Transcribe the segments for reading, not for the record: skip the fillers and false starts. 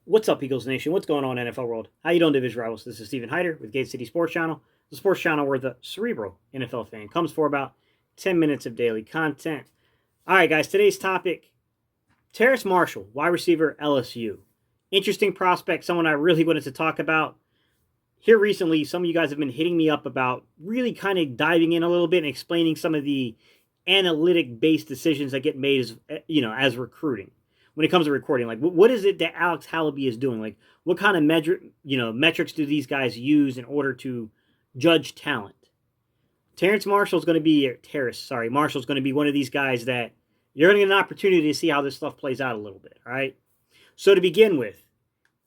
What's up, Eagles Nation? What's going on, NFL world? How you doing, Division Rivals? This is Stephen Hyder with Gate City Sports Channel, the sports channel where the cerebral NFL fan comes for about 10 minutes of daily content. All right, guys, today's topic, Terrace Marshall, wide receiver, LSU. Interesting prospect, someone I really wanted to talk about. Here recently, some of you guys have been hitting me up about really kind of diving in a little bit and explaining some of the analytic-based decisions that get made as recruiting. When it comes to recording, like what is it that Alex Halaby is doing? Like what kind of metrics do these guys use in order to judge talent? Marshall's going to be one of these guys that you're going to get an opportunity to see how this stuff plays out a little bit, all right? So to begin with,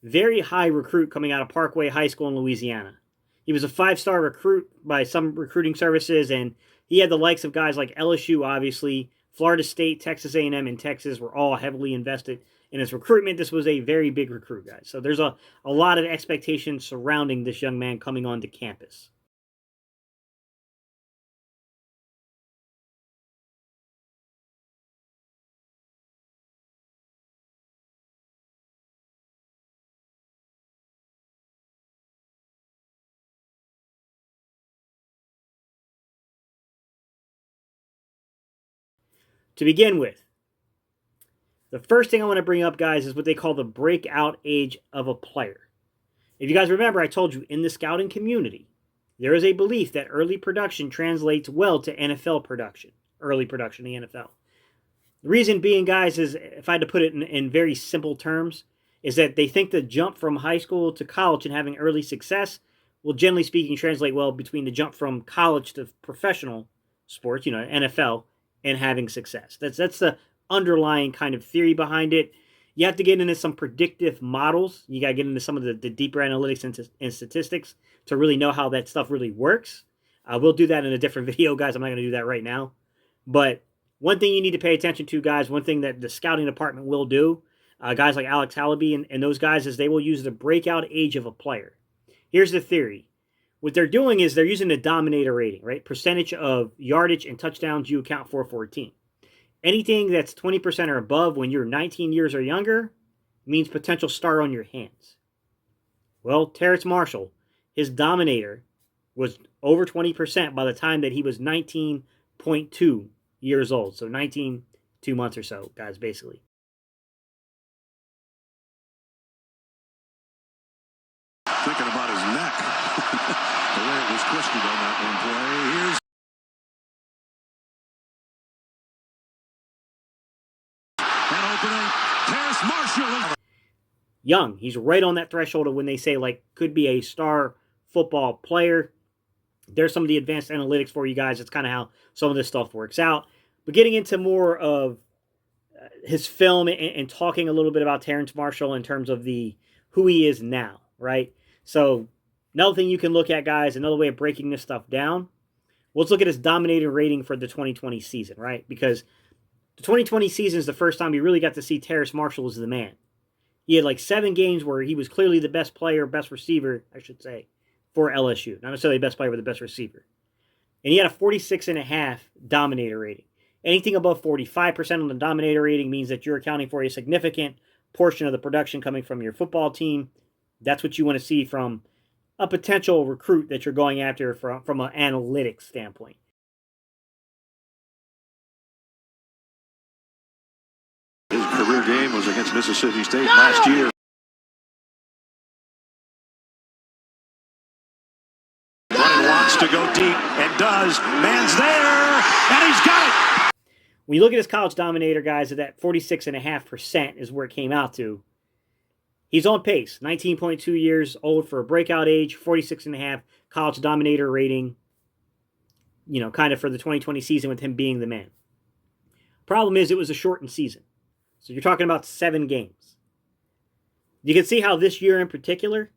very high recruit coming out of Parkway High School in Louisiana. He was a 5-star recruit by some recruiting services, and he had the likes of guys like LSU, obviously, Florida State, Texas A&M, and Texas were all heavily invested in his recruitment. This was a very big recruit, guys. So there's a lot of expectations surrounding this young man coming onto campus. To begin with, the first thing I want to bring up, guys, is what they call the breakout age of a player. If you guys remember, I told you in the scouting community, there is a belief that early production translates well to NFL production, early production in the NFL. The reason being, guys, is if I had to put it in very simple terms, is that they think the jump from high school to college and having early success will, generally speaking, translate well between the jump from college to professional sports, NFL, and having success. That's the underlying kind of theory behind it. You have to get into some predictive models. You got to get into some of the deeper analytics and statistics to really know how that stuff really works. We'll do that in a different video, guys. I'm not going to do that right now. But one thing you need to pay attention to, guys, one thing that the scouting department will do, guys like Alex Halaby and those guys, is they will use the breakout age of a player. Here's the theory. What they're doing is they're using the dominator rating, right? Percentage of yardage and touchdowns you account for a team. Anything that's 20% or above when you're 19 years or younger means potential star on your hands. Well, Terrace Marshall, his dominator was over 20% by the time that he was 19.2 years old. So 19, 2 months or so, guys, basically. Thinking about his neck. The way it was twisted on that one play. Here's an opening. Terrace Marshall. Young. He's right on that threshold of when they say, like, could be a star football player. There's some of the advanced analytics for you guys. It's kind of how some of this stuff works out. But getting into more of his film and talking a little bit about Terrace Marshall in terms of who he is now, right? So another thing you can look at, guys, another way of breaking this stuff down, let's look at his dominator rating for the 2020 season, right? Because the 2020 season is the first time we really got to see Terrace Marshall as the man. He had like 7 games where he was clearly the best player, best receiver, I should say, for LSU. Not necessarily the best player, but the best receiver. And he had a 46.5 dominator rating. Anything above 45% on the dominator rating means that you're accounting for a significant portion of the production coming from your football team. That's what you want to see from a potential recruit that you're going after from an analytics standpoint. His career game was against Mississippi State last year. Running wants to go deep and does. Man's there, and he's got it. When you look at his college dominator, guys, at that 46.5% is where it came out to. He's on pace. 19.2 years old for a breakout age, 46.5 college dominator rating, kind of for the 2020 season with him being the man. Problem is, it was a shortened season. So you're talking about 7 games. You can see how this year in particular,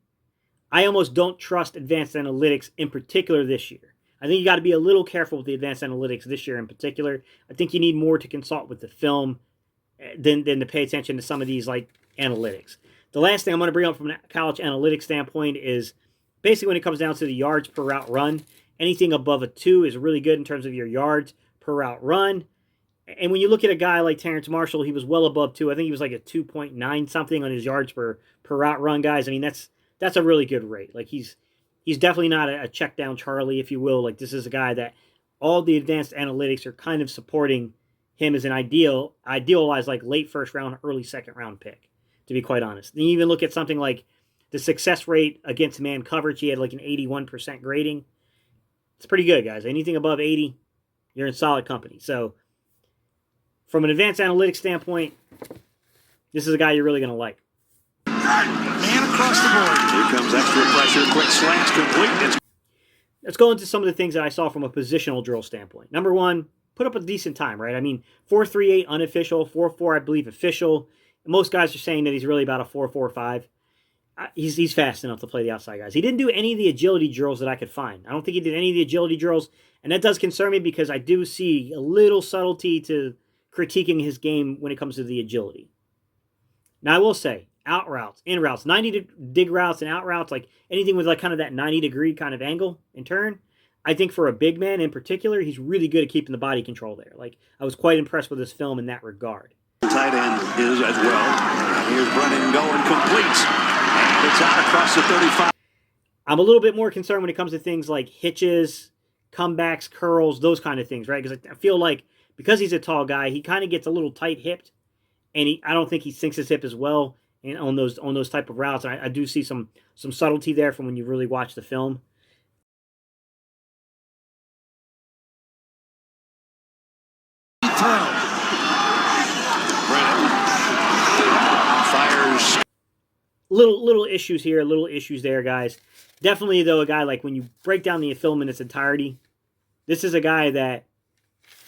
I almost don't trust advanced analytics in particular this year. I think you got to be a little careful with the advanced analytics this year in particular. I think you need more to consult with the film than to pay attention to some of these like analytics. The last thing I'm going to bring up from a college analytics standpoint is basically when it comes down to the yards per route run, anything above a 2 is really good in terms of your yards per route run. And when you look at a guy like Terrace Marshall, he was well above 2. I think he was like a 2.9 something on his yards per route run, guys. I mean, that's a really good rate. Like he's definitely not a check down Charlie, if you will. Like this is a guy that all the advanced analytics are kind of supporting him as an idealized like late first round, early second round pick, to be quite honest. And you even look at something like the success rate against man coverage. He had like an 81% grading. It's pretty good, guys. Anything above 80, you're in solid company. So from an advanced analytics standpoint, this is a guy you're really going to like. Man across the board. Here comes extra pressure. Quick slants complete. Let's go into some of the things that I saw from a positional drill standpoint. Number one, put up a decent time, right? I mean, 4.38 unofficial, 4.4 I believe official. Most guys are saying that he's really about a 4.45. He's fast enough to play the outside guys. He didn't do any of the agility drills that I could find. I don't think he did any of the agility drills, and that does concern me because I do see a little subtlety to critiquing his game when it comes to the agility. Now, I will say, out routes, in routes, 90 dig routes and out routes, like anything with like kind of that 90-degree kind of angle and turn, I think for a big man in particular, he's really good at keeping the body control there. Like, I was quite impressed with this film in that regard. Tight end is as well. Here's Brennan going completes. And it's out across the 35. I'm a little bit more concerned when it comes to things like hitches, comebacks, curls, those kind of things, right? Because I feel like because he's a tall guy, he kind of gets a little tight-hipped, and I don't think he sinks his hip as well on those type of routes. I do see some subtlety there from when you really watch the film. Fires. Little issues here, little issues there, guys. Definitely, though, a guy like when you break down the film in its entirety, this is a guy that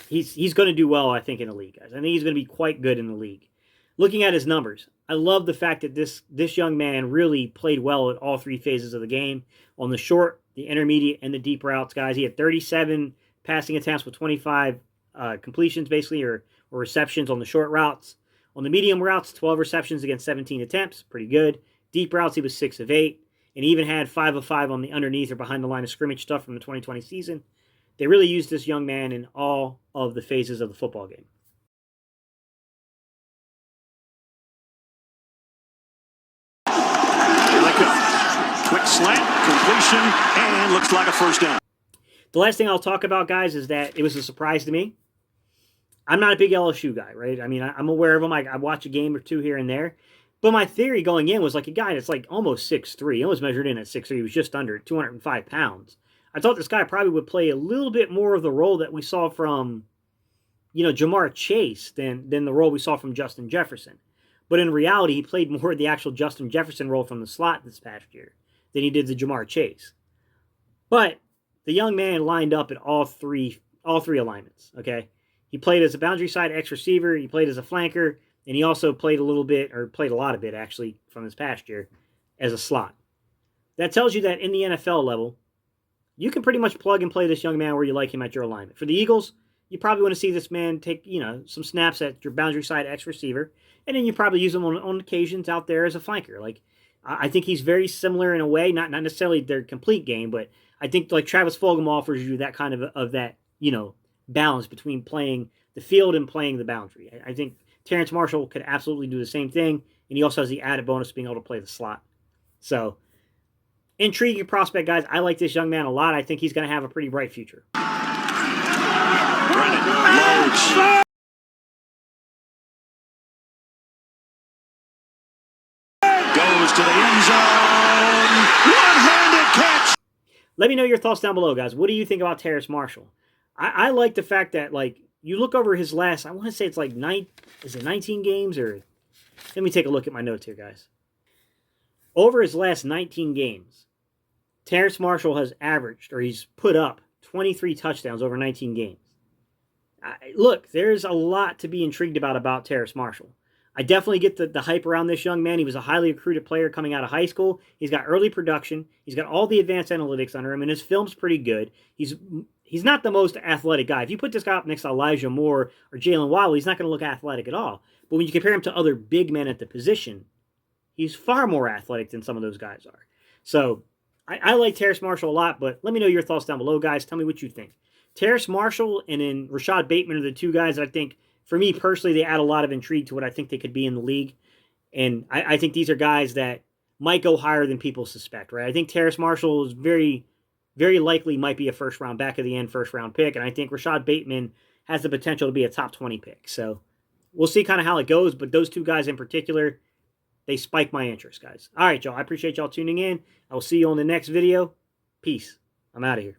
he's going to do well, I think, in the league, guys. I think he's going to be quite good in the league. Looking at his numbers, I love the fact that this young man really played well at all three phases of the game. On the short, the intermediate, and the deep routes, guys. He had 37 passing attempts with 25 completions, basically, or receptions on the short routes. On the medium routes, 12 receptions against 17 attempts. Pretty good. Deep routes, he was 6 of 8. And he even had 5 of 5 on the underneath or behind the line of scrimmage stuff from the 2020 season. They really used this young man in all of the phases of the football game. Here they come. Quick slant, completion, and looks like a first down. The last thing I'll talk about, guys, is that it was a surprise to me. I'm not a big LSU guy, right? I mean, I'm aware of them. I watch a game or two here and there. But my theory going in was like a guy that's like almost 6'3". He almost measured in at 6'3". He was just under 205 pounds. I thought this guy probably would play a little bit more of the role that we saw from, Jamar Chase than the role we saw from Justin Jefferson. But in reality, he played more of the actual Justin Jefferson role from the slot this past year than he did the Jamar Chase. But the young man lined up at all three alignments, okay? He played as a boundary side X receiver, he played as a flanker, and he also played a lot of it, actually, from this past year, as a slot. That tells you that in the NFL level, you can pretty much plug and play this young man where you like him at your alignment. For the Eagles, you probably want to see this man take, some snaps at your boundary side X receiver, and then you probably use him on occasions out there as a flanker. Like, I think he's very similar in a way, not necessarily their complete game, but I think like Travis Fulgham offers you that kind of that, balance between playing the field and playing the boundary. I think Terrace Marshall could absolutely do the same thing, and he also has the added bonus of being able to play the slot. So, intriguing prospect, guys. I like this young man a lot. I think he's going to have a pretty bright future. Brennan loads. Goes to the end zone. One-handed catch. Let me know your thoughts down below, guys. What do you think about Terrace Marshall? I like the fact that, like, you look over his last, I want to say it's like 19 games, or let me take a look at my notes here, guys. Over his last 19 games, Terrace Marshall has averaged, or he's put up 23 touchdowns over 19 games. Look, there's a lot to be intrigued about Terrace Marshall. I definitely get the hype around this young man. He was a highly recruited player coming out of high school. He's got early production. He's got all the advanced analytics under him, and his film's pretty good. He's not the most athletic guy. If you put this guy up next to Elijah Moore or Jalen Waddle, he's not going to look athletic at all. But when you compare him to other big men at the position, he's far more athletic than some of those guys are. So I like Terrace Marshall a lot, but let me know your thoughts down below, guys. Tell me what you think. Terrace Marshall and then Rashad Bateman are the two guys that I think for me personally, they add a lot of intrigue to what I think they could be in the league. And I think these are guys that might go higher than people suspect, right? I think Terrace Marshall is very, very likely might be a first-round, back-of-the-end first-round pick. And I think Rashad Bateman has the potential to be a top 20 pick. So we'll see kind of how it goes. But those two guys in particular, they spike my interest, guys. All right, y'all. I appreciate y'all tuning in. I will see you on the next video. Peace. I'm out of here.